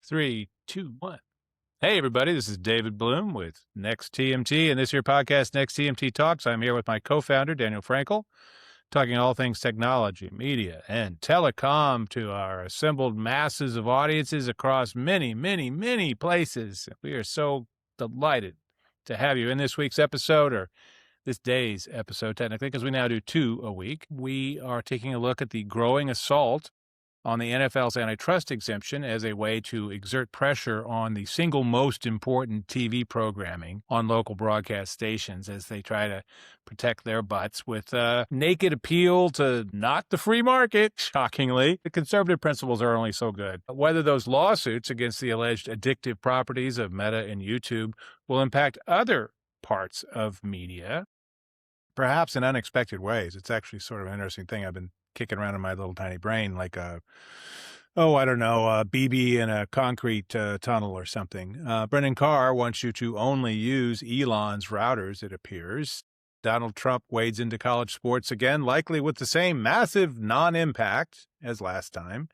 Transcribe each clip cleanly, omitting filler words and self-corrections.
Three, two, one. Hey, everybody, this is David Bloom with Next TMT, and this here podcast, Next TMT Talks. I'm here with my co-founder, Daniel Frankel, talking all things technology, media, and telecom to our assembled masses of audiences across many, many, many places. We are so delighted to have you in this week's episode, or this day's episode, technically, because we now do 2 a week. We are taking a look at the growing assault on the NFL's antitrust exemption as a way to exert pressure on the single most important TV programming on local broadcast stations as they try to protect their butts with a naked appeal to not the free market, shockingly. The conservative principles are only so good. Whether those lawsuits against the alleged addictive properties of Meta and YouTube will impact other parts of media, perhaps in unexpected ways. It's actually sort of an interesting thing I've been kicking around in my little tiny brain, like a BB in a concrete tunnel or something. Brendan Carr wants you to only use Elon's routers, it appears. Donald Trump wades into college sports again, likely with the same massive non-impact as last time.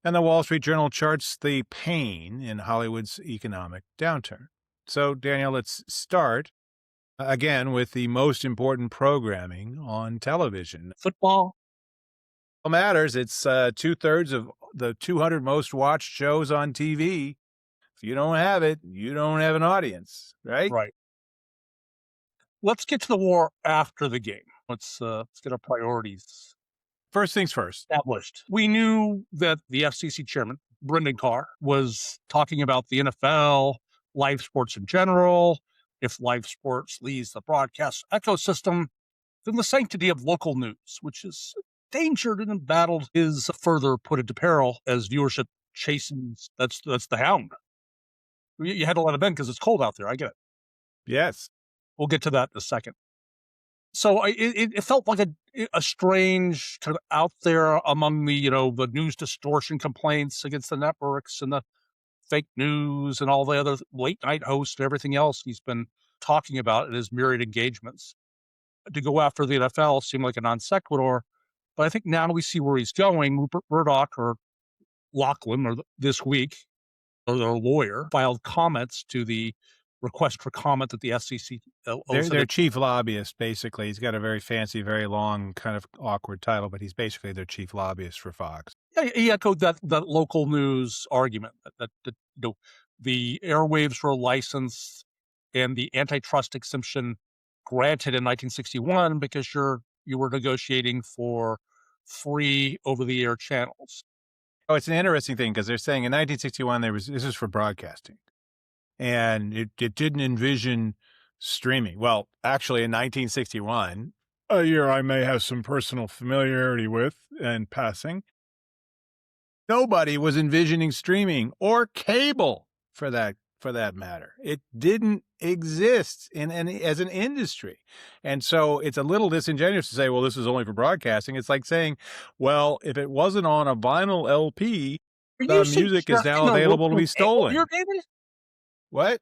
And the Wall Street Journal charts the pain in Hollywood's economic downturn. So, Daniel, let's start again with the most important programming on television. Football Matters. It's 2/3 of the 200 most watched shows on TV. If you don't have it, you don't have an audience, right? Right. Let's get to the war after the game. Let's get our priorities First things first. established. We knew that the FCC chairman, Brendan Carr, was talking about the NFL, live sports in general. If live sports leaves the broadcast ecosystem, then the sanctity of local news, which is endangered and embattled, is further put into peril as viewership chastens. That's the hound. You had to let it in because it's cold out there. I get it. Yes. We'll get to that in a second. So it felt like a strange kind of out there among the news distortion complaints against the networks and the fake news and all the other late night hosts and everything else he's been talking about in his myriad engagements. To go after the NFL seemed like a non sequitur, but I think now we see where he's going. Rupert Murdoch or Lachlan, this week, or their lawyer, filed comments to the request for comment that the FCC. Their chief lobbyist, basically. He's got a very fancy, very long, kind of awkward title, but he's basically their chief lobbyist for Fox. Yeah, he echoed that local news argument that the airwaves were licensed and the antitrust exemption granted in 1961 because you were negotiating for free over-the-air channels. Oh, it's an interesting thing because they're saying in 1961 this is for broadcasting, and it didn't envision streaming. Well, actually, in 1961, a year I may have some personal familiarity with and passing, nobody was envisioning streaming or cable for that matter. It didn't exist as an industry. And so it's a little disingenuous to say, well, this is only for broadcasting. It's like saying, well, if it wasn't on a vinyl LP, the music is now available to be stolen. Here, David? What?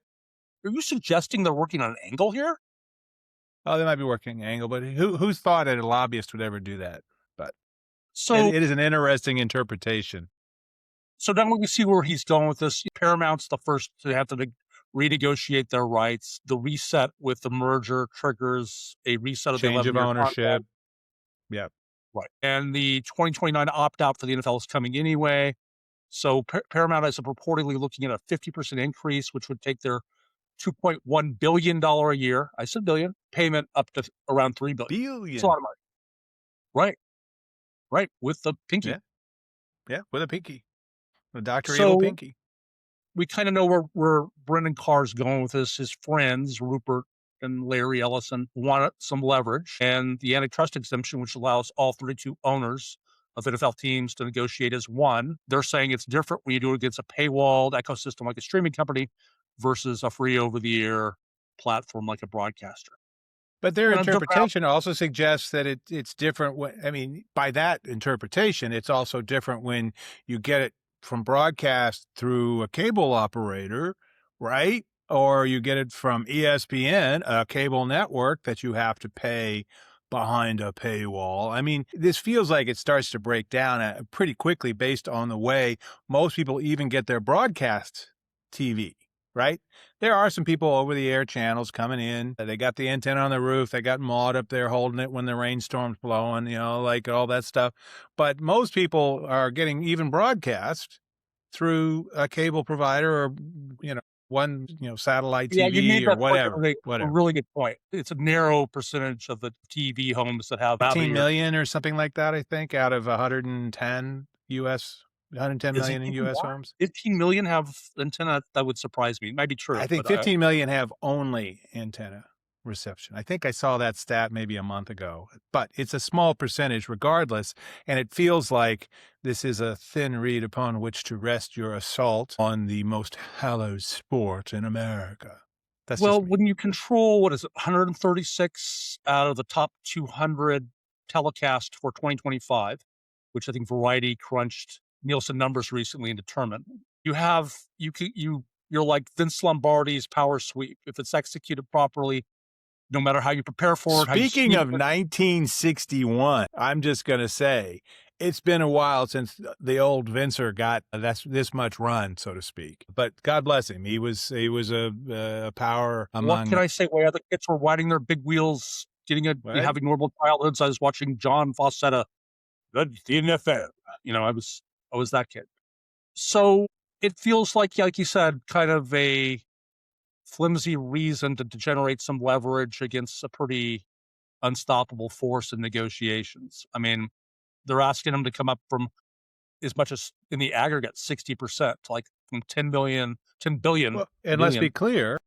Are you suggesting they're working on an angle here? Oh, they might be working an angle, but who's thought that a lobbyist would ever do that? But so it is an interesting interpretation. So now we see where he's going with this. Paramount's the first to have to renegotiate their rights. The reset with the merger triggers a reset of change the of ownership. Contract. Yep. Right. And the 2029 opt-out for the NFL is coming anyway. So Paramount is purportedly looking at a 50% increase, which would take their $2.1 billion a year, I said billion, payment up to around $3 billion. Billion. It's a lot of money. Right. Right. With the pinky. Yeah, with a pinky. The Dr. Evil pinky. We kind of know where Brendan Carr's going with this. His friends, Rupert and Larry Ellison, wanted some leverage. And the antitrust exemption, which allows all 32 owners of NFL teams to negotiate as one, they're saying it's different when you do it against a paywalled ecosystem like a streaming company versus a free over-the-air platform like a broadcaster. But their interpretation also suggests that it's different. By that interpretation, it's also different when you get it from broadcast through a cable operator, right? Or you get it from ESPN, a cable network that you have to pay behind a paywall. I mean, this feels like it starts to break down pretty quickly based on the way most people even get their broadcast TV, right? There are some people over the air channels coming in. They got the antenna on the roof. They got Maud up there holding it when the rainstorm's blowing, like all that stuff. But most people are getting even broadcast through a cable provider or, one, satellite Yeah, you made TV or that point whatever. a really good point. It's a narrow percentage of the TV homes that have 15 million or something like that, I think, out of 110 Is it million in even US more? homes. 15 million have antenna? That would surprise me. It might be I true, think but 15 million have only antenna reception. I think I saw that stat maybe a month ago, but it's a small percentage regardless. And it feels like this is a thin reed upon which to rest your assault on the most hallowed sport in America. That's well, just me. when you control, what is it, 136 out of the top 200 telecast for 2025, which I think Variety crunched Nielsen numbers recently and determined, you're like Vince Lombardi's power sweep. If it's executed properly, no matter how you prepare for it, how you Speaking scheme of it. 1961, I'm just going to say it's been a while since the old Vincer got this much run, so to speak. But God bless him. He was a power What among. can I say? While other kids were riding their big wheels, Right? having normal childhoods, I was watching John Fawcetta, the NFL. I was that kid. So it feels like you said, kind of a flimsy reason to generate some leverage against a pretty unstoppable force in negotiations. I mean, they're asking them to come up from as much as in the aggregate 60%, like from 10 billion, 10 billion, Well, and let's be clear.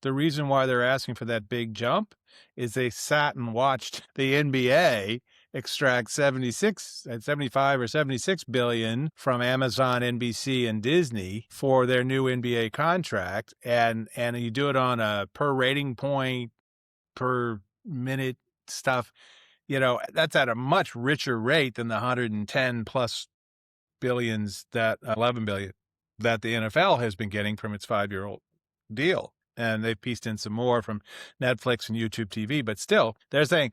The reason why they're asking for that big jump is they sat and watched the NBA extract 75 or 76 billion from Amazon, NBC, and Disney for their new NBA contract. And you do it on a per rating point, per minute stuff. That's at a much richer rate than the 110 plus billions, that 11 billion that the NFL has been getting from its 5-year-old deal. And they've pieced in some more from Netflix and YouTube TV, but still they're saying,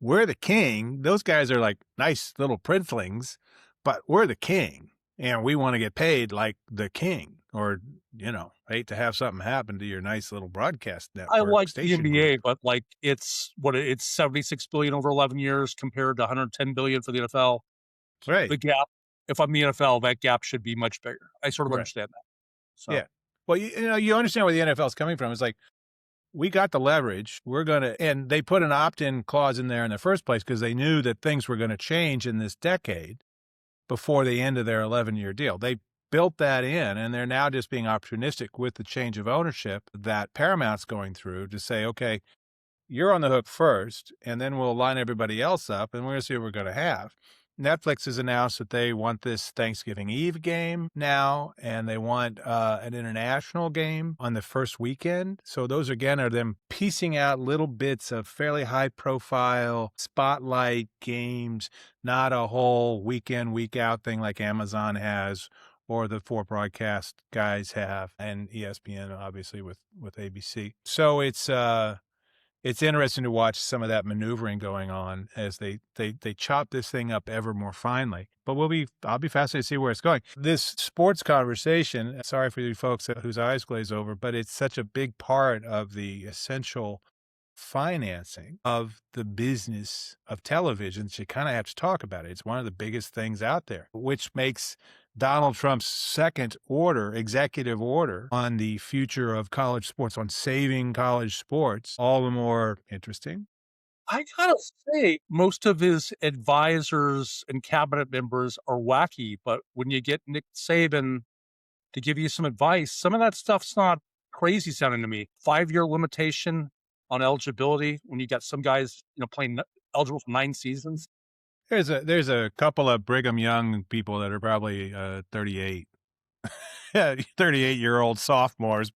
we're the king. Those guys are like nice little princelings, but we're the king and we want to get paid like the king, or, hate to have something happen to your nice little broadcast I network like the station NBA, group. but like it's 76 billion over 11 years compared to 110 billion for the NFL. Right. The gap, if I'm the NFL, that gap should be much bigger. I sort of Right. understand that. So Yeah. Well, you understand where the NFL is coming from. It's like, we got the leverage. And they put an opt-in clause in there in the first place because they knew that things were going to change in this decade before the end of their 11-year deal. They built that in, and they're now just being opportunistic with the change of ownership that Paramount's going through to say, okay, you're on the hook first, and then we'll line everybody else up, and we're going to see what we're going to have. Netflix has announced that they want this Thanksgiving Eve game now, and they want an international game on the first weekend. So those, again, are them piecing out little bits of fairly high-profile spotlight games, not a whole weekend, week-out thing like Amazon has or the 4 broadcast guys have, and ESPN, obviously, with ABC. So it's interesting to watch some of that maneuvering going on as they chop this thing up ever more finely. But I'll be fascinated to see where it's going. This sports conversation, sorry for you folks whose eyes glaze over, but it's such a big part of the essential financing of the business of television. So you kind of have to talk about it. It's one of the biggest things out there, which makes Donald Trump's second executive order on the future of college sports, on saving college sports, all the more interesting. I gotta say, most of his advisors and cabinet members are wacky, but when you get Nick Saban to give you some advice, some of that stuff's not crazy sounding to me. 5-year limitation on eligibility when you got some guys, playing eligible for 9 seasons. There's a couple of Brigham Young people that are probably 38, 38-year-old sophomores.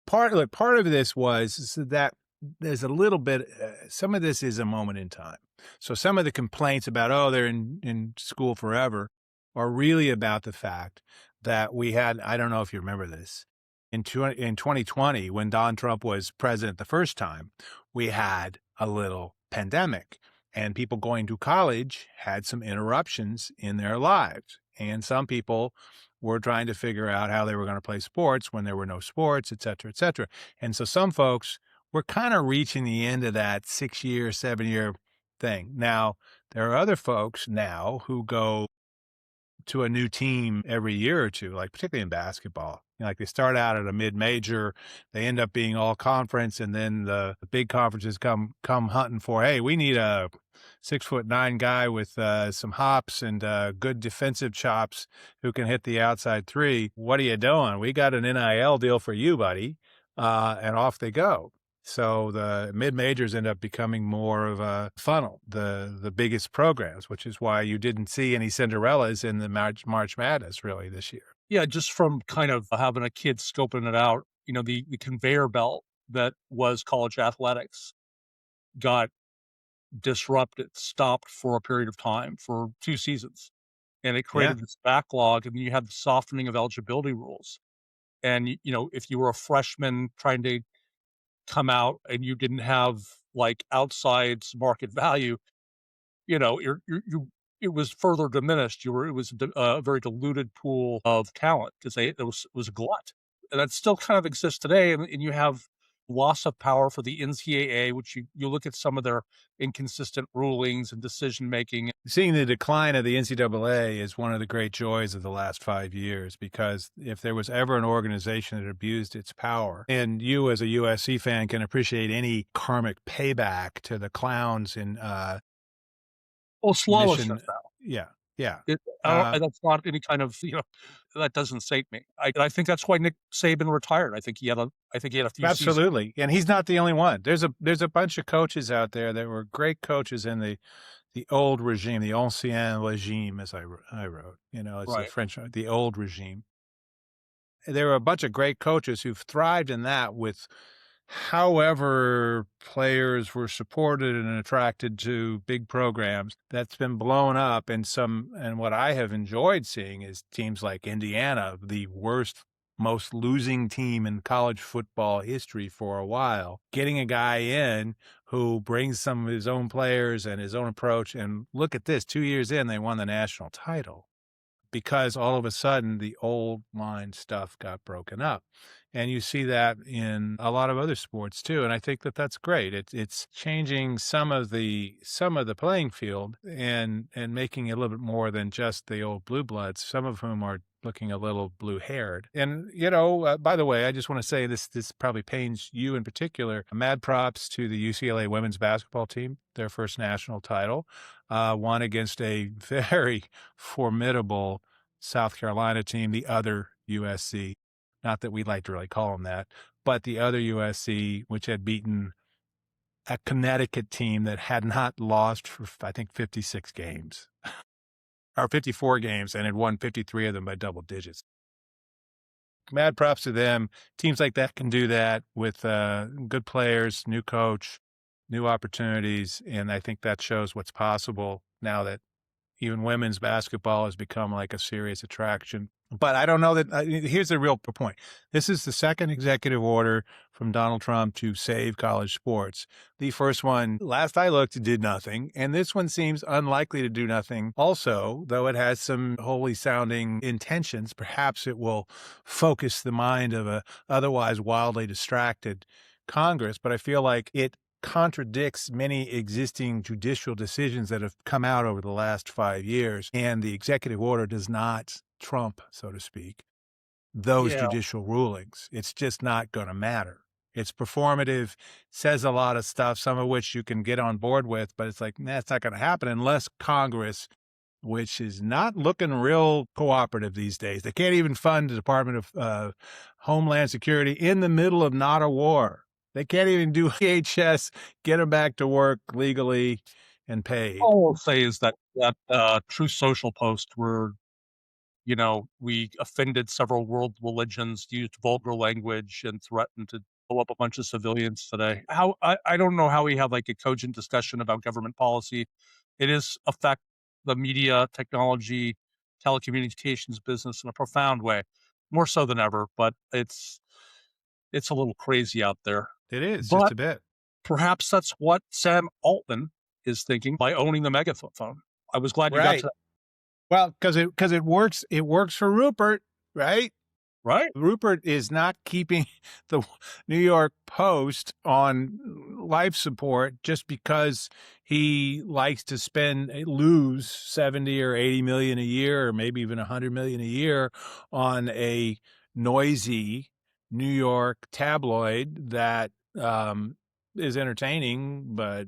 Part of this was that there's a little bit, some of this is a moment in time. So some of the complaints about, they're in school forever are really about the fact that we had, I don't know if you remember this, in 2020, when Donald Trump was president the first time, we had a little pandemic, and people going to college had some interruptions in their lives. And some people were trying to figure out how they were going to play sports when there were no sports, et cetera, et cetera. And so some folks were kind of reaching the end of that 6 year, 7 year thing. Now, there are other folks now who go to a new team every year or two, like particularly in basketball. You know, like they start out at a mid-major, they end up being all conference, and then the big conferences come hunting for, hey, we need a 6'9" guy with some hops and good defensive chops who can hit the outside three. What are you doing? We got an NIL deal for you, buddy, and off they go. So the mid-majors end up becoming more of a funnel, the biggest programs, which is why you didn't see any Cinderellas in the March Madness really this year. Yeah, just from kind of having a kid scoping it out, the conveyor belt that was college athletics got disrupted, stopped for a period of time for 2 seasons, and it Yeah. created this backlog, and then you had the softening of eligibility rules. And, if you were a freshman trying to come out and you didn't have, like, outside market value, it was further diminished. It was a very diluted pool of talent because it was a glut, and that still kind of exists today. And you have loss of power for the NCAA, which you look at some of their inconsistent rulings and decision making. Seeing the decline of the NCAA is one of the great joys of the last 5 years, because if there was ever an organization that abused its power, and you as a USC fan can appreciate any karmic payback to the clowns in Well, slowishness mission. now. Yeah. Yeah. That's not any kind of that doesn't sate me. I think that's why Nick Saban retired. I think he had a few seasons. Absolutely. And he's not the only one. There's a bunch of coaches out there that were great coaches in the old regime, the ancien regime, as I wrote. It's the Right. French, the old regime. There were a bunch of great coaches who've thrived in that, with however players were supported and attracted to big programs. That's been blown up. And what I have enjoyed seeing is teams like Indiana, the worst, most losing team in college football history for a while, getting a guy in who brings some of his own players and his own approach. And look at this, 2 years in, they won the national title, because all of a sudden the old line stuff got broken up. And you see that in a lot of other sports too. And I think that that's great. It's changing some of the playing field and making it a little bit more than just the old blue bloods, some of whom are looking a little blue haired. And, by the way, I just want to say this probably pains you in particular. Mad props to the UCLA women's basketball team, their first national title, won against a very formidable South Carolina team, the other USC. Not that we like to really call them that, but the other USC, which had beaten a Connecticut team that had not lost for, I think, 56 games or 54 games, and had won 53 of them by double digits. Mad props to them. Teams like that can do that with good players, new coach, new opportunities. And I think that shows what's possible now that even women's basketball has become like a serious attraction. But I don't know that here's the real point. This is the second executive order from Donald Trump to save college sports. The first one, last I looked, did nothing. And this one seems unlikely to do nothing also, though it has some holy sounding intentions. Perhaps it will focus the mind of a otherwise wildly distracted Congress. But I feel like it contradicts many existing judicial decisions that have come out over the last 5 years. And the executive order does not trump, so to speak, those Yeah. judicial rulings. It's just not going to matter. It's performative, says a lot of stuff, some of which you can get on board with, but it's like, it's not going to happen unless Congress, which is not looking real cooperative these days. They can't even fund the Department of Homeland Security in the middle of not a war. They can't even do EHS, get them back to work legally and paid. All I'll say is that True Social post where, we offended several world religions, used vulgar language, and threatened to blow up a bunch of civilians today. I don't know how we have like a cogent discussion about government policy. It is affect the media, technology, telecommunications business in a profound way, more so than ever. But it's a little crazy out there. It is just But a bit. perhaps that's what Sam Altman is thinking by owning the megaphone. I was glad you got to Right. that. Well, because it works. It works for Rupert, right? Right? Rupert is not keeping the New York Post on life support just because he likes to lose 70 or 80 million a year, or maybe even 100 million a year on a noisy New York tabloid that is entertaining, but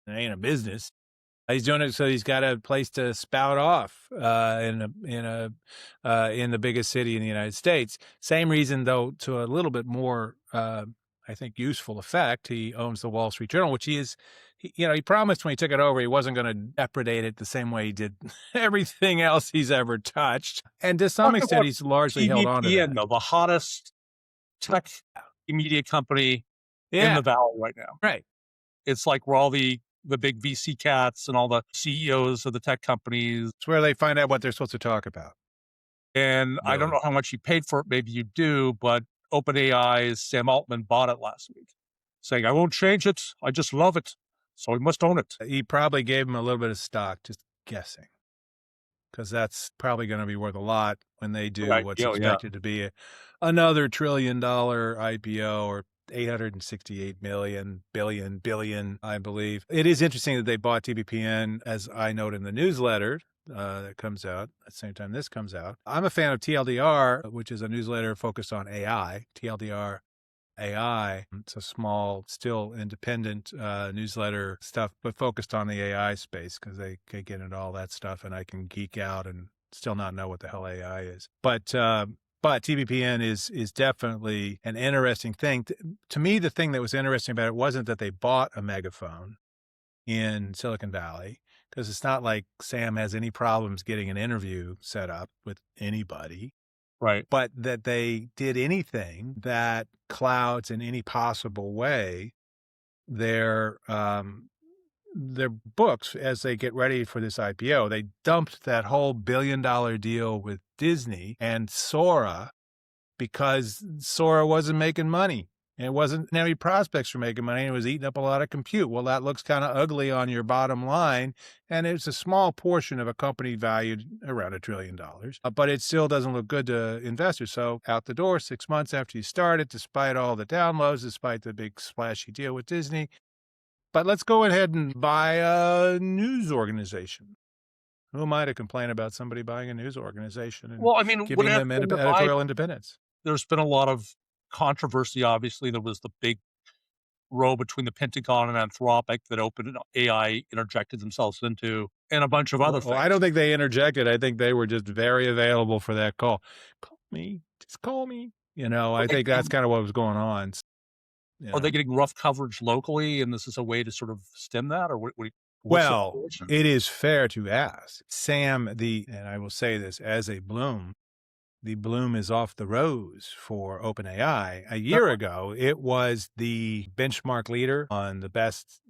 it ain't a business. He's doing it so he's got a place to spout off in the biggest city in the United States. Same reason, though, to a little bit more, I think, useful effect. He owns the Wall Street Journal, which he promised when he took it over he wasn't going to depredate it the same way he did everything else he's ever touched. And to some Talk extent, about he's largely held on to TVPN, that. though, the hottest tech media company in Yeah, the valley right now. right. It's like where all the big VC cats and all the CEOs of the tech companies. It's where they find out what they're supposed to talk about. And I don't Really. know how much you paid for it. Maybe you do, but OpenAI's Sam Altman bought it last week, saying, I won't change it. I just love it. So we must own it. He probably gave him a little bit of stock, just guessing, because that's probably going to be worth a lot when they do what's expected to be another $1 trillion IPO, or 868 billion, I believe. It is interesting that they bought TBPN, as I note in the newsletter that comes out at the same time this comes out. I'm a fan of TLDR, which is a newsletter focused on AI. TLDR AI. It's a small, still independent newsletter stuff, but focused on the AI space because they get into all that stuff, and I can geek out and still not know what the hell AI is. But TBPN is definitely an interesting thing. To me, the thing that was interesting about it wasn't that they bought a megaphone in Silicon Valley, because it's not like Sam has any problems getting an interview set up with anybody. Right. But that they did anything that clouds in any possible way their books as they get ready for this IPO. They dumped that whole $1 billion deal with Disney and Sora because Sora wasn't making money. And it wasn't any prospects for making money. It was eating up a lot of compute. Well, that looks kind of ugly on your bottom line. And it's a small portion of a company valued around $1 trillion. But it still doesn't look good to investors. So out the door 6 months after you started, despite all the downloads, despite the big splashy deal with Disney. But let's go ahead and buy a news organization. Who am I to complain about somebody buying a news organization and giving them editorial independence? There's been a lot of controversy. Obviously, there was the big row between the Pentagon and Anthropic that OpenAI interjected themselves into, and a bunch of other things. I don't think they interjected. I think they were just very available for that call. Call me, just call me. I think that's kind of what was going on. Are they getting rough coverage locally, and this is a way to sort of stem that, or what? Well, it is fair to ask Sam. And I will say this as a Bloom. The bloom is off the rose for OpenAI. A year ago, it was the benchmark leader on the best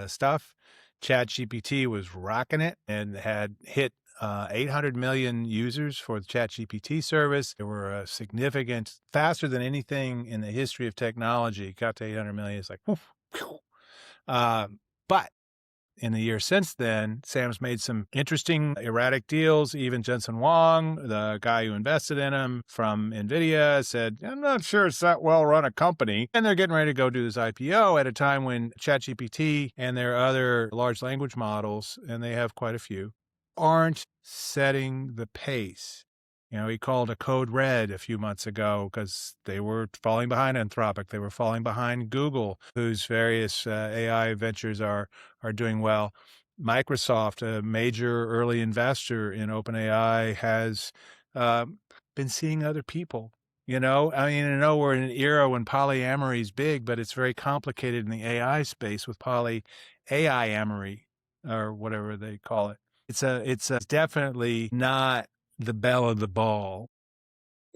stuff. ChatGPT was rocking it and had hit 800 million users for the ChatGPT service. There were a significant, faster than anything in the history of technology. It got to 800 million. It's like, woof, whew. But in the year since then, Sam's made some interesting, erratic deals. Even Jensen Huang, the guy who invested in him from NVIDIA, said, I'm not sure it's that well run a company. And they're getting ready to go do this IPO at a time when ChatGPT and their other large language models, and they have quite a few, aren't setting the pace. He called a code red a few months ago because they were falling behind Anthropic. They were falling behind Google, whose various AI ventures are doing well. Microsoft, a major early investor in OpenAI, has been seeing other people. I know we're in an era when polyamory is big, but it's very complicated in the AI space with AI-amory, or whatever they call it. It's definitely not the belle of the ball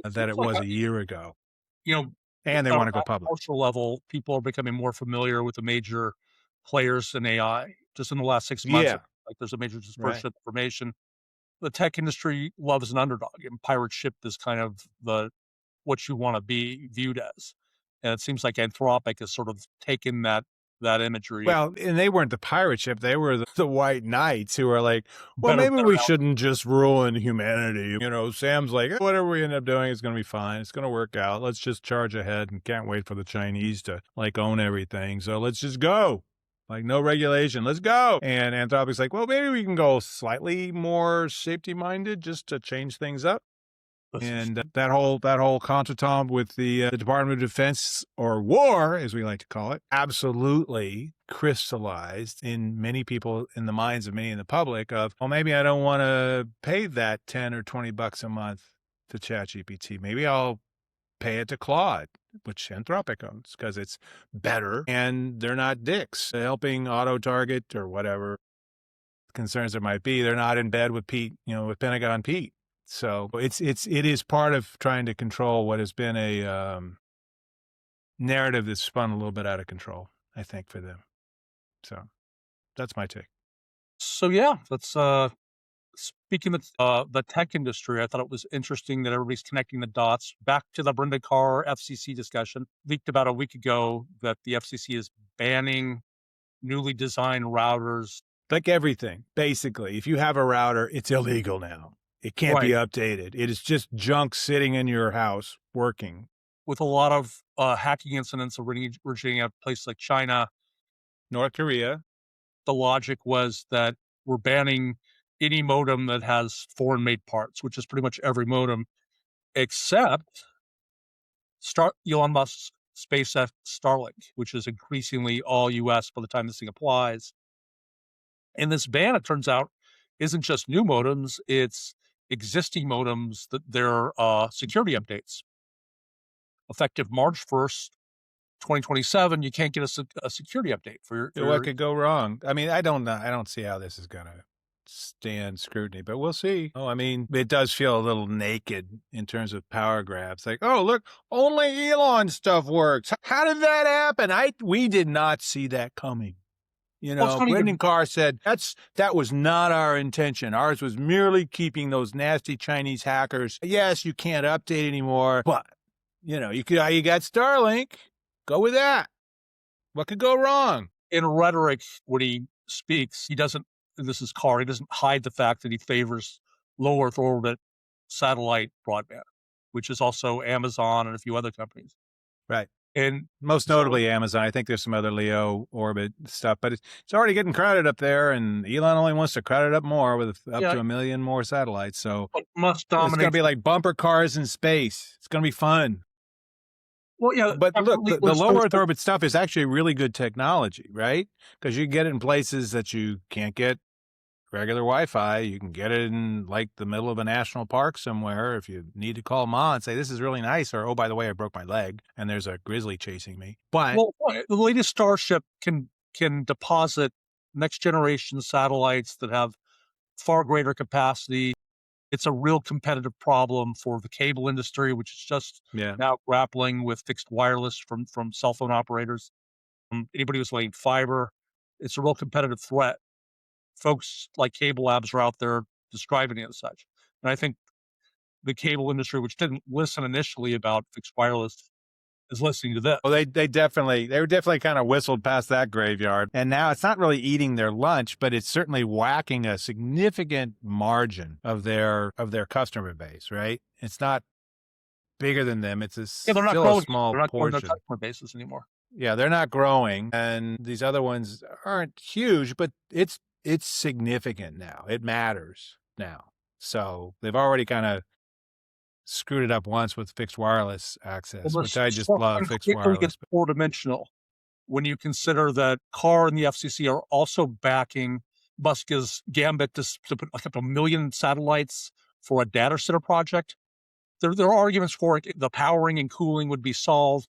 that it was a year ago. And they want to go public. At a cultural level, people are becoming more familiar with the major players in AI. Just in the last 6 months, like there's a major dispersion of information. The tech industry loves an underdog, and pirate ship is kind of what you want to be viewed as. And it seems like Anthropic has sort of taken that that imagery. Well, and they weren't the pirate ship. They were the white knights who were like, well, Better maybe we now. shouldn't just ruin humanity. Sam's like, whatever we end up doing is going to be fine. It's going to work out. Let's just charge ahead and can't wait for the Chinese to own everything. So let's just go. No regulation. Let's go. And Anthropic's like, well, maybe we can go slightly more safety minded just to change things up. And that whole contretemps with the Department of Defense, or war, as we like to call it, absolutely crystallized in the minds of many in the public of, well, maybe I don't want to pay that 10 or 20 bucks a month to ChatGPT. Maybe I'll pay it to Claude, which Anthropic owns, because it's better and they're not dicks helping auto-target or whatever concerns there might be. They're not in bed with Pete, with Pentagon Pete. So it is part of trying to control what has been a narrative that's spun a little bit out of control, I think, for them. So that's my take. So yeah, that's speaking of the tech industry. I thought it was interesting that everybody's connecting the dots. Back to the Brenda Carr FCC discussion, leaked about a week ago that the FCC is banning newly designed routers. Like everything, basically. If you have a router, it's illegal now. It can't be updated. It is just junk sitting in your house working. With a lot of hacking incidents originating out of places like China, North Korea. The logic was that we're banning any modem that has foreign-made parts, which is pretty much every modem, except Elon Musk's SpaceX Starlink, which is increasingly all U.S. by the time this thing applies. And this ban, it turns out, isn't just new modems, it's existing modems, that they're security updates. Effective March 1st, 2027, you can't get a security update for your... What could go wrong? I mean, I don't know. I don't see how this is going to stand scrutiny, but we'll see. Oh, I mean, it does feel a little naked in terms of power grabs. Like, oh, look, only Elon stuff works. How did that happen? We did not see that coming. Brendan Carr said that was not our intention. Ours was merely keeping those nasty Chinese hackers. Yes, you can't update anymore, but you got Starlink. Go with that. What could go wrong? In rhetoric, when he speaks, this is Carr, he doesn't hide the fact that he favors low Earth orbit satellite broadband, which is also Amazon and a few other companies. Right. And most notably Amazon. I think there's some other LEO orbit stuff, but it's already getting crowded up there, and Elon only wants to crowd it up more with up to 1 million more satellites. So Musk dominates. It's going to be like bumper cars in space. It's going to be fun. Well, yeah. But look, the low Earth orbit stuff is actually really good technology, right? Because you get it in places that you can't get regular Wi-Fi. You can get it in the middle of a national park somewhere if you need to call mom and say, this is really nice, or, oh, by the way, I broke my leg and there's a grizzly chasing me. But the latest Starship can deposit next generation satellites that have far greater capacity. It's a real competitive problem for the cable industry, which is just now grappling with fixed wireless from cell phone operators. Anybody who's laying fiber, it's a real competitive threat. Folks like Cable Labs are out there describing it as such. And I think the cable industry, which didn't listen initially about fixed wireless, is listening to this. Well, they were definitely kind of whistled past that graveyard. And now it's not really eating their lunch, but it's certainly whacking a significant margin of their customer base, right? It's not bigger than them. It's still a small they're not growing portion. their customer bases anymore. Yeah, they're not growing. And these other ones aren't huge, but it's significant now. It matters now. So they've already kind of screwed it up once with fixed wireless access, which I just love. Fixed wireless. It gets four-dimensional when you consider that Carr and the FCC are also backing Musk's gambit to put up 1 million satellites for a data center project. There are arguments for it. The powering and cooling would be solved,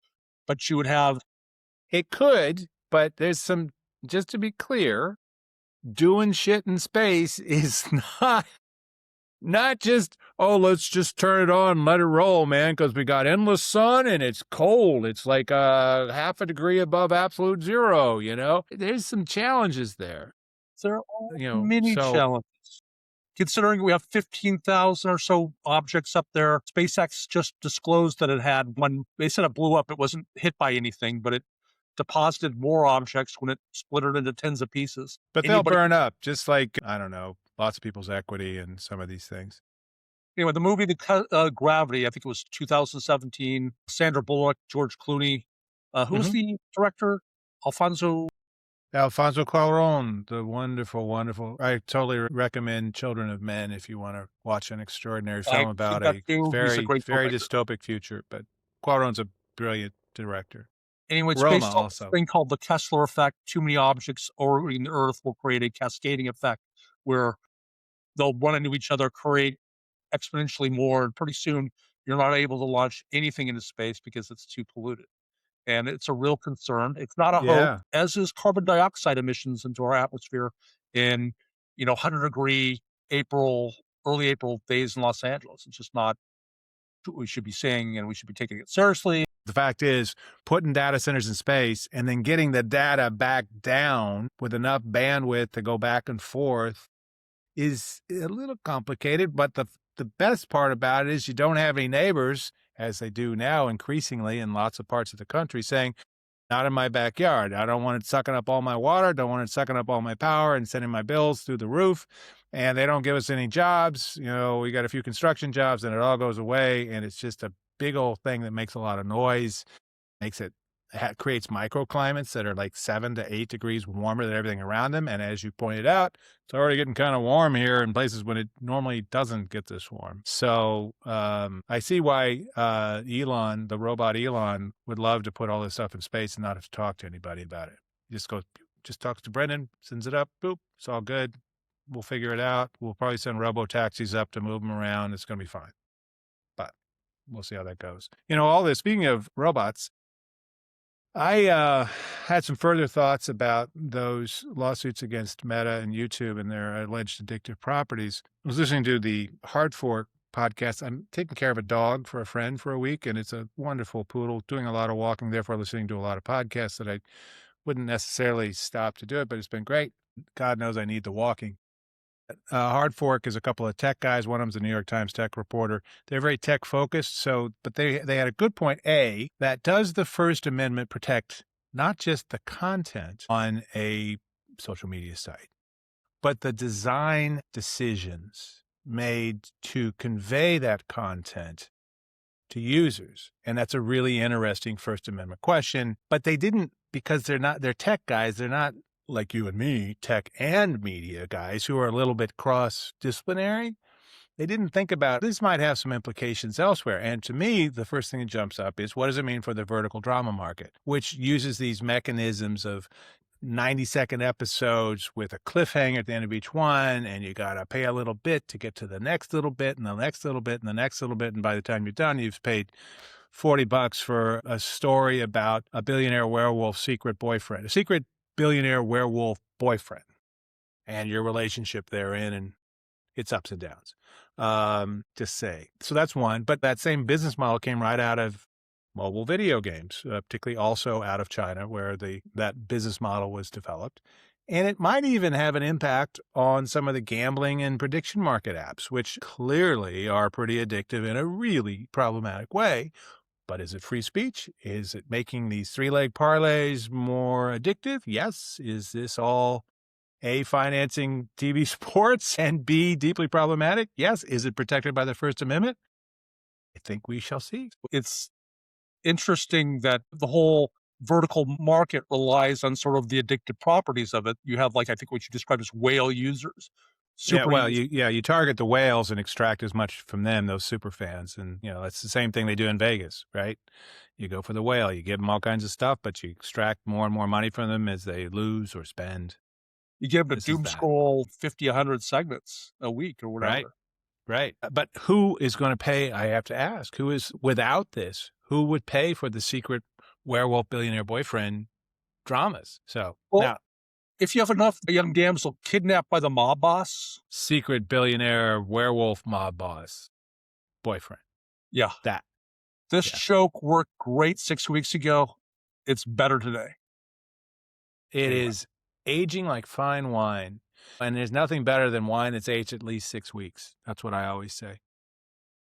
but you would have... It could, but there's some, just to be clear, doing shit in space is not just, oh, let's just turn it on and let it roll, man, because we got endless sun and it's cold. It's like half a degree above absolute zero, There's some challenges there. There are many challenges. Considering we have 15,000 or so objects up there, SpaceX just disclosed that it had one. They said it blew up. It wasn't hit by anything, but it deposited more objects when it splintered into tens of pieces. But they'll Anybody burn up, just like, I don't know, lots of people's equity and some of these things. Anyway, the movie Gravity, I think it was 2017. Sandra Bullock, George Clooney. Who's the director? Alfonso. Alfonso Cuarón, the wonderful, wonderful. I totally recommend Children of Men if you want to watch an extraordinary film I've about seen that a too. He's a very, great very filmmaker. dystopic future. But Cuarón's a brilliant director. Anyway, it's Roma based on also. this thing called the Kessler effect. Too many objects orbiting the Earth will create a cascading effect where they'll run into each other, create exponentially more, and pretty soon you're not able to launch anything into space because it's too polluted. And it's a real concern. It's not a hope, Yeah. as is carbon dioxide emissions into our atmosphere in 100-degree early April days in Los Angeles. It's just not what we should be saying, and we should be taking it seriously. The fact is, putting data centers in space and then getting the data back down with enough bandwidth to go back and forth is a little complicated. But the best part about it is you don't have any neighbors, as they do now increasingly in lots of parts of the country, saying, not in my backyard. I don't want it sucking up all my water. Don't want it sucking up all my power and sending my bills through the roof. And they don't give us any jobs. We got a few construction jobs and it all goes away. And it's just a big old thing that makes a lot of noise, creates microclimates that are like 7 to 8 degrees warmer than everything around them. And as you pointed out, it's already getting kind of warm here in places when it normally doesn't get this warm. So I see why Elon, the robot Elon, would love to put all this stuff in space and not have to talk to anybody about it. Just talks to Brendan, sends it up, boop, it's all good. We'll figure it out. We'll probably send robo-taxis up to move them around. It's going to be fine. But we'll see how that goes. All this, speaking of robots, I had some further thoughts about those lawsuits against Meta and YouTube and their alleged addictive properties. I was listening to the Hard Fork podcast. I'm taking care of a dog for a friend for a week, and it's a wonderful poodle, doing a lot of walking, therefore listening to a lot of podcasts that I wouldn't necessarily stop to do it, but it's been great. God knows I need the walking. Hard Fork is a couple of tech guys. One of them's a New York Times tech reporter. They're very tech focused. But they had a good point. That does the First Amendment protect not just the content on a social media site, but the design decisions made to convey that content to users? And that's a really interesting First Amendment question. But they didn't, because they're tech guys. They're not like you and me, tech and media guys who are a little bit cross-disciplinary. They didn't think about this might have some implications elsewhere. And to me, the first thing that jumps up is, what does it mean for the vertical drama market, which uses these mechanisms of 90-second episodes with a cliffhanger at the end of each one, and you got to pay a little bit to get to the next little bit and the next little bit and the next little bit. And by the time you're done, you've paid $40 for a story about a billionaire werewolf secret billionaire werewolf boyfriend and your relationship therein and its ups and downs. Just say. So that's one. But that same business model came right out of mobile video games, particularly also out of China, where that business model was developed. And it might even have an impact on some of the gambling and prediction market apps, which clearly are pretty addictive in a really problematic way. But is it free speech? Is it making these three-leg parlays more addictive? Yes. Is this all A, financing TV sports, and B, deeply problematic? Yes. Is it protected by the First Amendment? I think we shall see. It's interesting that the whole vertical market relies on sort of the addictive properties of it. You have, I think what you described as whale users. You target the whales and extract as much from them, those super fans. And, that's the same thing they do in Vegas, right? You go for the whale, you give them all kinds of stuff, but you extract more and more money from them as they lose or spend. You give them a doom scroll 50, 100 segments a week or whatever. Right. But who is going to pay? I have to ask, without this, who would pay for the secret werewolf billionaire boyfriend dramas? So now, if you have enough young damsel kidnapped by the mob boss. Secret billionaire werewolf mob boss boyfriend. Yeah. This joke worked great 6 weeks ago. It's better today. It is aging like fine wine. And there's nothing better than wine that's aged at least 6 weeks. That's what I always say.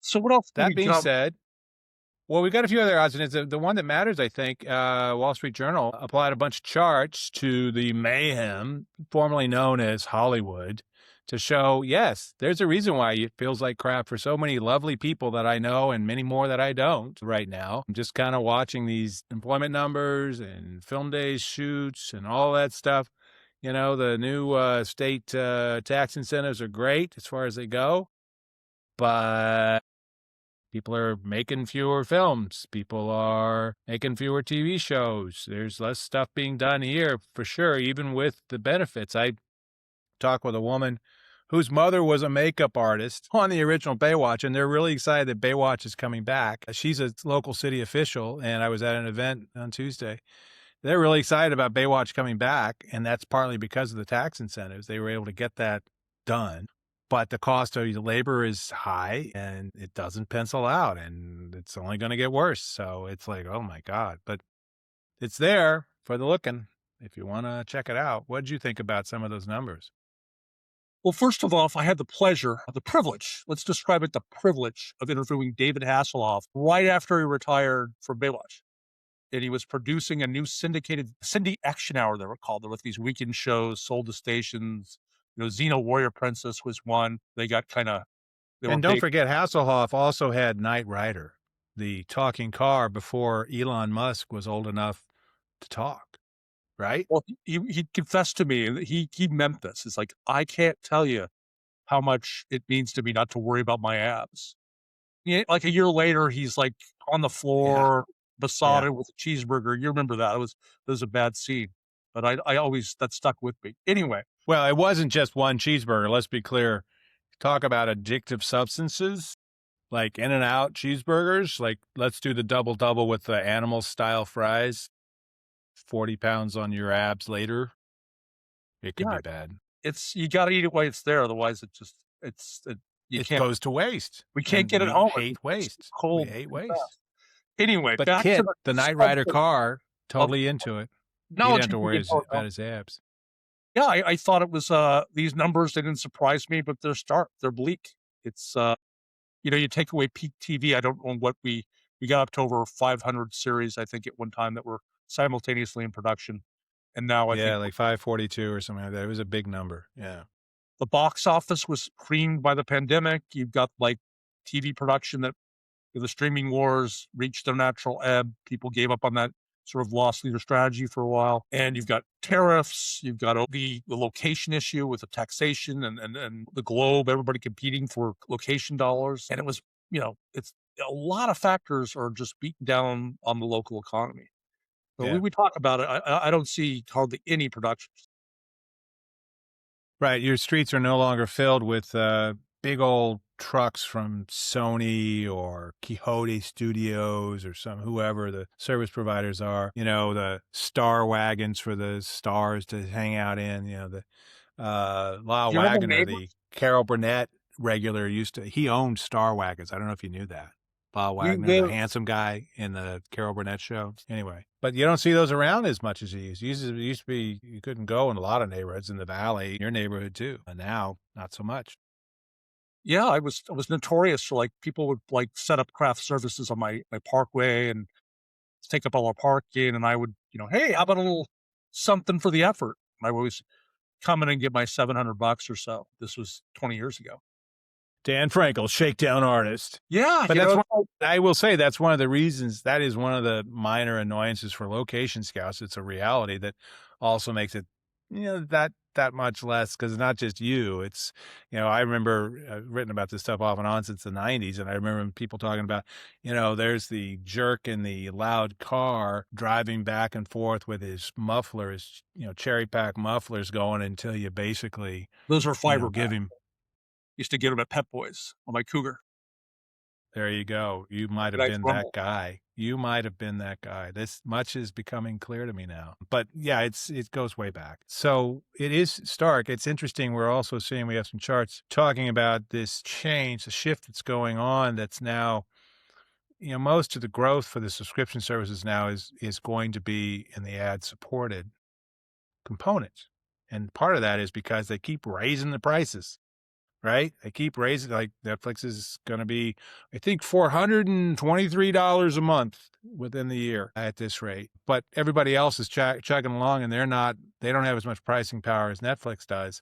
So what else? That being said, Well, we got a few other odds, and it's the one that matters, I think. Wall Street Journal applied a bunch of charts to the mayhem, formerly known as Hollywood, to show, yes, there's a reason why it feels like crap for so many lovely people that I know and many more that I don't right now. I'm just kind of watching these employment numbers and film days shoots and all that stuff. You know, the new state tax incentives are great as far as they go, but people are making fewer films. People are making fewer TV shows. There's less stuff being done here for sure, even with the benefits. I talked with a woman whose mother was a makeup artist on the original Baywatch, and they're really excited that Baywatch is coming back. She's a local city official, and I was at an event on Tuesday. They're really excited about Baywatch coming back, and that's partly because of the tax incentives. They were able to get that done. But the cost of labor is high and it doesn't pencil out and it's only going to get worse. So it's like, oh my God. But it's there for the looking if you want to check it out. What did you think about some of those numbers? Well, first of all, if I had the pleasure, the privilege, let's describe it, the privilege of interviewing David Hasselhoff right after he retired from Baywatch. And he was producing a new syndicated Cindy Action Hour, they were called. There were these weekend shows sold to stations. Xena Warrior Princess was one. They got they were And don't big. forget, Hasselhoff also had Knight Rider, the talking car before Elon Musk was old enough to talk, right? Well, he confessed to me that he meant this. It's like, I can't tell you how much it means to me not to worry about my abs. Yeah, like a year later, he's like on the Yeah. floor, Yeah. besotted with a cheeseburger. You remember that? It was a bad scene, but I always that stuck with me. Anyway, Well, it wasn't just one cheeseburger. Let's be clear. Talk about addictive substances like In-N-Out cheeseburgers. Like, let's do the double double with the animal style fries. 40 pounds on your abs later. It could yeah, be bad. it's you got to eat it while it's there, otherwise you It can't. goes to waste. We can't And get it we home. hate It's waste. We cold hate and waste. fast. Anyway, But back to Kit, the the Knight Rider subject car, of totally into it. He didn't have technology to we worry can talk about his abs. Yeah, I thought it was these numbers, they didn't surprise me, but they're stark. They're bleak. It's you take away peak TV. I don't know what we got up to over 500 series, I think, at one time that were simultaneously in production. And now I Yeah, think like 542 or something like that. It was a big number. Yeah. the box office was creamed by the pandemic. You've got like TV production that the streaming wars reached their natural ebb. People gave up on that, sort of lost leader strategy for a while. And you've got tariffs, you've got the location issue with the taxation and the globe, everybody competing for location dollars. And it was, it's a lot of factors are just beaten down on the local economy. So Yeah. we talk about it. I don't see hardly any productions. Right. Your streets are no longer filled with big old trucks from Sony or Quixote Studios or whoever the service providers are. The star wagons for the stars to hang out in. The Lyle Do you remember Wagner, Neighbors? the Carol Burnett regular, he owned Star Wagons. I don't know if you knew that. Lyle We Wagner, the live handsome guy in the Carol Burnett show. Anyway, but you don't see those around as much as you used. It used to be you couldn't go in a lot of neighborhoods in the valley, your neighborhood too. And now, not so much. Yeah, I was notorious for like people would like set up craft services on my parkway and take up all our parking, and I would, hey, how about a little something for the effort? And I would always come in and get my $700 or so. This was 20 years ago. Dan Frankel, shakedown artist. Yeah, But I will say that's one of the reasons, that is one of the minor annoyances for location scouts. It's a reality that also makes it, that much less, because it's not just you. It's, I remember I've written about this stuff off and on since the 90s. And I remember people talking about, there's the jerk in the loud car driving back and forth with his mufflers, cherry pack mufflers going until you basically, those were fiber give pack. him. Used to get them at Pep Boys on my Cougar. There you go. You might have Nice been rumble. that guy. You might have been that guy. This much is becoming clear to me now. But yeah, it goes way back. So it is stark. It's interesting. We're also seeing, we have some charts talking about this change, the shift that's going on. That's now, most of the growth for the subscription services now is going to be in the ad supported components. And part of that is because they keep raising the prices. right? They keep raising, like Netflix is going to be, I think, $423 a month within the year at this rate. But everybody else is chugging along, and they don't have as much pricing power as Netflix does.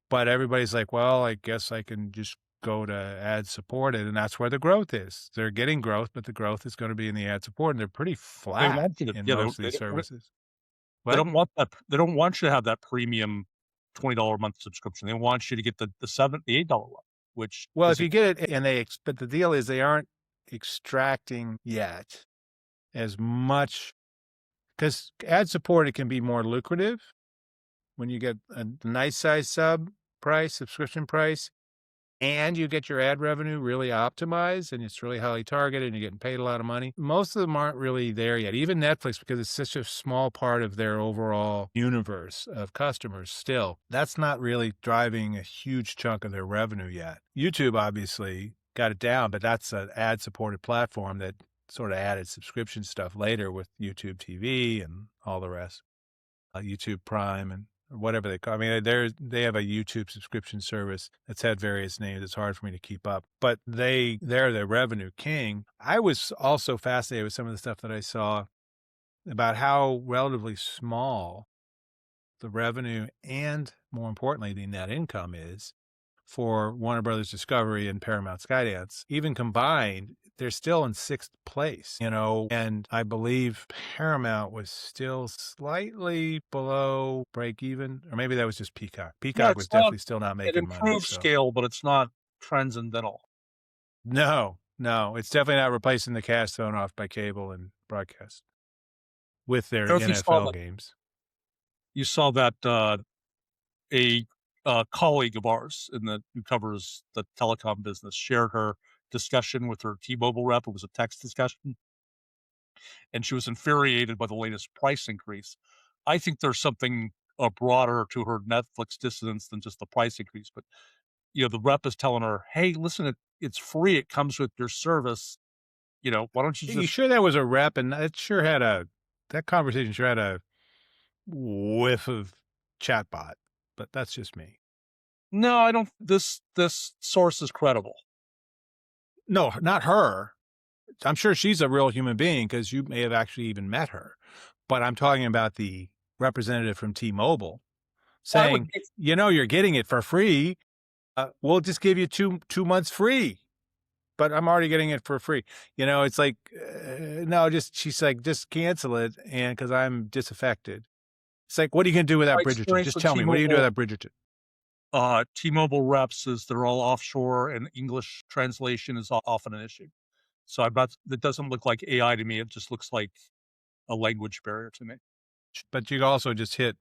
But everybody's like, well, I guess I can just go to ad supported, and that's where the growth is. They're getting growth, but the growth is going to be in the ad support, and they're pretty They flat want you to, in yeah, most of these services. they What? don't want that. They don't want you to have that premium $20 a month subscription. They want you to get the $8 one, which Well, is if you get it, and but the deal is they aren't extracting yet as much, because ad supported can be more lucrative when you get a nice size subscription price, and you get your ad revenue really optimized and it's really highly targeted and you're getting paid a lot of money. Most of them aren't really there yet. Even Netflix, because it's such a small part of their overall universe of customers still, that's not really driving a huge chunk of their revenue yet. YouTube obviously got it down, but that's an ad-supported platform that sort of added subscription stuff later with YouTube TV and all the rest. YouTube Prime and whatever they call. I mean, they have a YouTube subscription service that's had various names. It's hard for me to keep up, but they're the revenue king. I was also fascinated with some of the stuff that I saw about how relatively small the revenue and, more importantly, the net income is for Warner Brothers Discovery and Paramount Skydance. Even combined, they're still in 6th place, and I believe Paramount was still slightly below break even, or maybe that was just Peacock. Peacock was definitely still not it making money. improves So. scale, but it's not transcendental. No, it's definitely not replacing the cash thrown off by cable and broadcast with their NFL games. You saw that a colleague of ours who covers the telecom business shared her discussion with her T-Mobile rep. It was a text discussion, and she was infuriated by the latest price increase. I think there's something broader to her Netflix dissonance than just the price increase. But the rep is telling her, "Hey, listen, it's free. It comes with your service. Why don't you just?" You sure that was a rep? And that conversation sure had a whiff of chatbot, but that's just me. No, I don't. This source is credible. No, not her. I'm sure she's a real human being because you may have actually even met her. But I'm talking about the representative from T-Mobile saying, you're getting it for free. We'll just give you two months free, but I'm already getting it for free. It's like, no, she's like, just cancel it. And because I'm disaffected. It's like, what are you going to do without Bridgerton? Just tell me, what are you going to do without Bridgerton? T-Mobile reps is they're all offshore, and English translation is often an issue. So that doesn't look like AI to me. It just looks like a language barrier to me. But you also just hit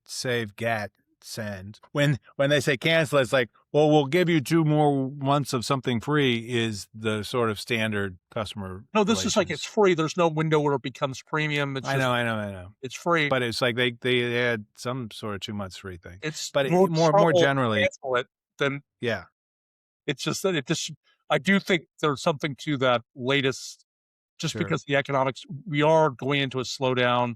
save GAT send. When they say cancel, it's like, well, we'll give you 2 more months of something free is the sort of standard customer. No, this is like, it's free. There's no window where it becomes premium. I know. It's free. But it's like they had some sort of 2 months free thing. It's but more generally, cancel it than yeah. It's just that I do think there's something to that latest, just because the economics, we are going into a slowdown.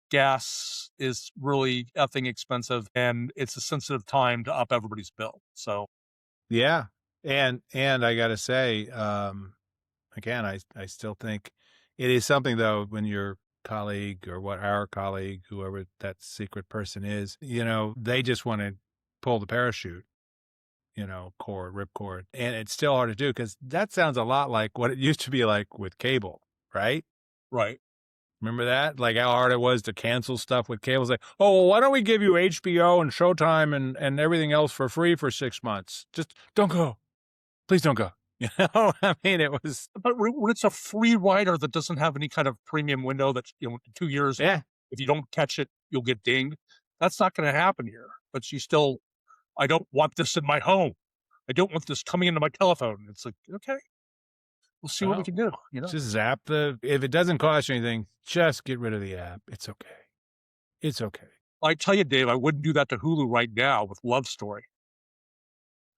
Gas is really effing expensive, and it's a sensitive time to up everybody's bill. So, yeah. And I got to say, again, I still think it is something, though, when your colleague or our colleague, whoever that secret person is, they just want to pull the parachute. Ripcord. And it's still hard to do because that sounds a lot like what it used to be like with cable, right? Right. Remember that? Like how hard it was to cancel stuff with cable. It's like, oh, well, why don't we give you HBO and Showtime and everything else for free for 6 months? Just don't go. Please don't go. I mean, it was. But when it's a free rider that doesn't have any kind of premium window that, 2 years, yeah. If you don't catch it, you'll get dinged. That's not going to happen here. But I don't want this in my home. I don't want this coming into my telephone. It's like, okay, we'll see what we can do. Just zap if it doesn't cost you anything, just get rid of the app. It's okay. It's okay. I tell you, Dave, I wouldn't do that to Hulu right now with Love Story.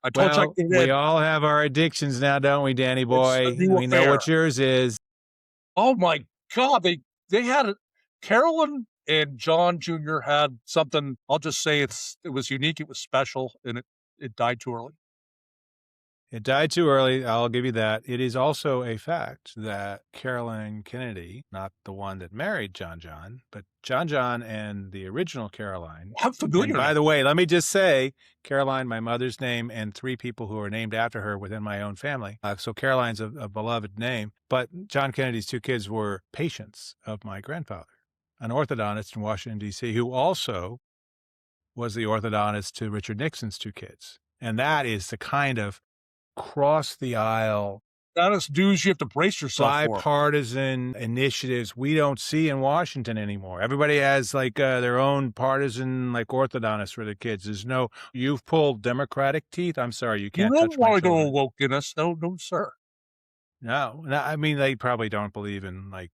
I told you we all have our addictions now, don't we, Danny boy? We know what yours is. Oh my God. They had Carolyn and John Jr. had something. I'll just say it was unique. It was special. And it died too early. It died too early. I'll give you that. It is also a fact that Caroline Kennedy, not the one that married John, but John and the original Caroline. I'm familiar. And by the way, let me just say, Caroline, my mother's name, and 3 people who are named after her within my own family. So Caroline's a beloved name. But John Kennedy's 2 kids were patients of my grandfather, an orthodontist in Washington, D.C., who also was the orthodontist to Richard Nixon's 2 kids. And that is the kind of cross the aisle, that is news you have to brace yourself for. Bipartisan initiatives we don't see in Washington anymore. Everybody has like their own partisan like orthodontists for their kids. There's no, you've pulled Democratic teeth. I'm sorry, you can't touch my want to go children. wokeness. No, sir. No, I mean, they probably don't believe in like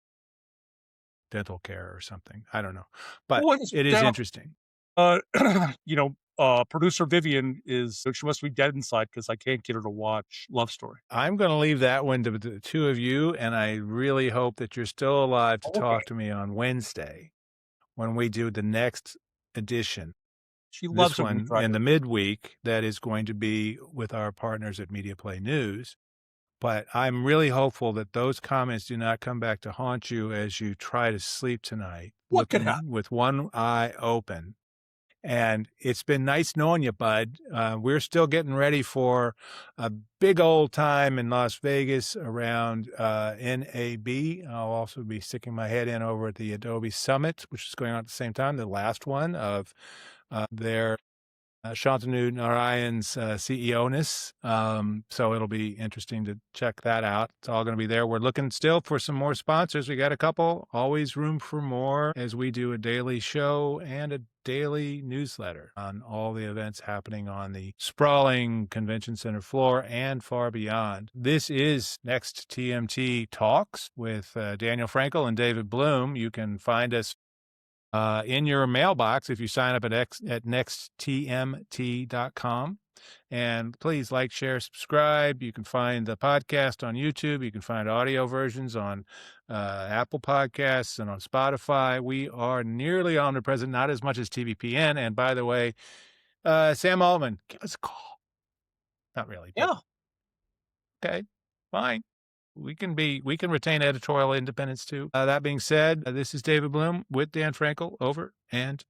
dental care or something. I don't know, but it is interesting. Producer Vivian she must be dead inside because I can't get her to watch Love Story. I'm going to leave that one to the 2 of you, and I really hope that you're still alive to talk to me on Wednesday when we do the next edition. She loves this one in the midweek that is going to be with our partners at Media Play News. But I'm really hopeful that those comments do not come back to haunt you as you try to sleep tonight. What could happen? With one eye open. And it's been nice knowing you, bud. We're still getting ready for a big old time in Las Vegas around NAB. I'll also be sticking my head in over at the Adobe Summit, which is going on at the same time, the last one of their Shantanu Narayan's CEO-ness. So it'll be interesting to check that out. It's all going to be there. We're looking still for some more sponsors. We got a couple, always room for more as we do a daily show and a daily newsletter on all the events happening on the sprawling convention center floor and far beyond. This is Next TMT Talks with Daniel Frankel and David Bloom. You can find us in your mailbox if you sign up at nexttmt.com. And please like, share, subscribe. You can find the podcast on YouTube. You can find audio versions on Apple Podcasts and on Spotify. We are nearly omnipresent, not as much as TVPN. And by the way, Sam Altman, give us a call. Not really. Yeah. Okay, fine. We can retain editorial independence too. That being said, this is David Bloom with Dan Frankel. Over and